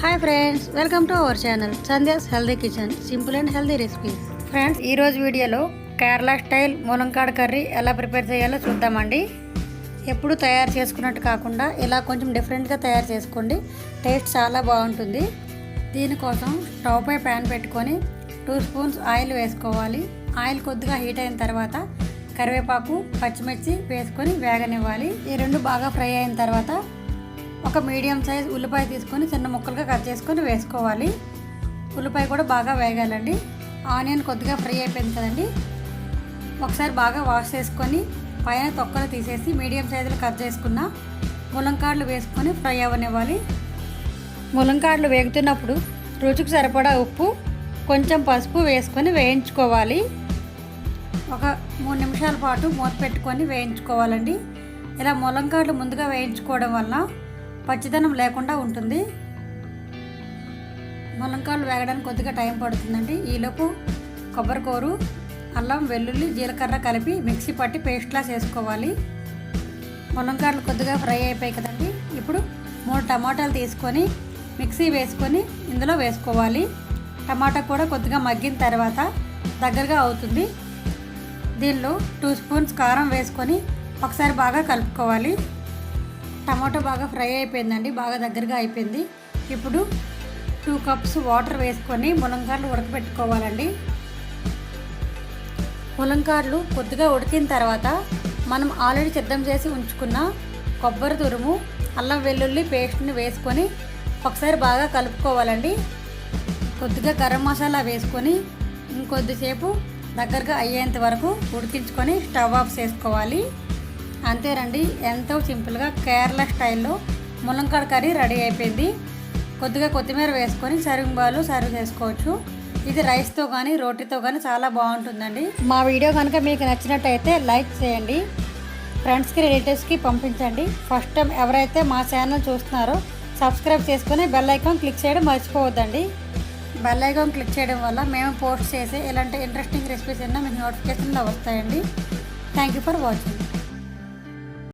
Hi friends, welcome to our channel Sandhya's healthy kitchen, simple and healthy recipes. Friends, ఈరోజు వీడియోలో Kerala style ములంకాడ curry ఎలా prepare చేయాలో చూద్దామండి. ఎప్పుడు తయారు చేసుకున్నట్టు కాకుండా ఇలా కొంచెం డిఫరెంట్గా తయారు చేసుకోండి, టేస్ట్ చాలా బాగుంటుంది. దీనికోసం స్టవ్ పై ప్యాన్ పెట్టుకొని 2 స్పూన్స్ ఆయిల్ వేసుకోవాలి. ఆయిల్ కొద్దిగా హీట్ అయిన తర్వాత కరివేపాకు, పచ్చిమిర్చి వేసుకొని వేగనివ్వాలి. ఈ రెండు బాగా ఫ్రై అయిన తర్వాత ఒక మీడియం సైజ్ ఉల్లిపాయ తీసుకొని చిన్న ముక్కలుగా కట్ చేసుకొని వేసుకోవాలి. ఉల్లిపాయ కూడా బాగా వేగాలండి. ఆనియన్ కొద్దిగా ఫ్రై అయిపోయింది కదండి, ఒకసారి బాగా వాష్ చేసుకొని పైన తొక్కలు తీసేసి మీడియం సైజులో కట్ చేసుకున్న ములంకాడలు వేసుకొని ఫ్రై అవ్వనివ్వాలి. ములంకాడలు వేగుతున్నప్పుడు రుచికి సరిపడా ఉప్పు, కొంచెం పసుపు వేసుకొని వేయించుకోవాలి. ఒక 3 నిమిషాల పాటు మూత పెట్టుకొని వేయించుకోవాలండి. ఇలా ములంకాడలు ముందుగా వేయించుకోవడం వలన పచ్చిదనం లేకుండా ఉంటుంది. ములంకాడలు వేగడానికి కొద్దిగా టైం పడుతుందండి. ఈలోపు కొబ్బరికూరు, అల్లం, వెల్లుల్లి, జీలకర్ర కలిపి మిక్సీ పట్టి పేస్ట్లా చేసుకోవాలి. ములంకాడలు కొద్దిగా ఫ్రై అయిపోయాయి కదండి. ఇప్పుడు 3 టమాటాలు తీసుకొని మిక్సీ వేసుకొని ఇందులో వేసుకోవాలి. టమాటా కూడా కొద్దిగా మగ్గిన తర్వాత దగ్గరగా అవుతుంది. దీనిలో 2 స్పూన్స్ కారం వేసుకొని ఒకసారి బాగా కలుపుకోవాలి. టమాటో బాగా ఫ్రై అయిపోయిందండి, బాగా దగ్గరగా అయిపోయింది. ఇప్పుడు 2 కప్స్ వాటర్ వేసుకొని ములంకాడలు ఉడకబెట్టుకోవాలండి. ములంకాడలు కొద్దిగా ఉడికిన తర్వాత మనం ఆల్రెడీ సిద్ధం చేసి ఉంచుకున్న కొబ్బరి తురుము, అల్లం వెల్లుల్లి పేస్ట్ని వేసుకొని ఒకసారి బాగా కలుపుకోవాలండి. కొద్దిగా గరం మసాలా వేసుకొని ఇంకొద్దిసేపు దగ్గరగా అయ్యేంత వరకు ఉడికించుకొని స్టవ్ ఆఫ్ చేసుకోవాలి. అంతేనండి, ఎంతో సింపుల్గా కేరళ స్టైల్లో ములంకాడ కర్రీ రెడీ అయిపోయింది. కొద్దిగా కొత్తిమీర వేసుకొని సర్వింగ్ బౌల్లో సర్వ్ చేసుకోవచ్చు. ఇది రైస్తో కానీ రోటీతో కానీ చాలా బాగుంటుందండి. మా వీడియో కనుక మీకు నచ్చినట్టయితే లైక్ చేయండి, ఫ్రెండ్స్కి, రిలేటివ్స్కి పంపించండి. ఫస్ట్ టైం ఎవరైతే మా ఛానల్ చూస్తున్నారో సబ్స్క్రైబ్ చేసుకొని బెల్ ఐకాన్ క్లిక్ చేయడం మర్చిపోవద్దండి. బెల్ ఐకాన్ క్లిక్ చేయడం వల్ల మేము పోస్ట్ చేసే ఇలాంటి ఇంట్రెస్టింగ్ రెసిపీస్ అన్నా మీకు నోటిఫికేషన్లో వస్తాయండి. Thank you for watching.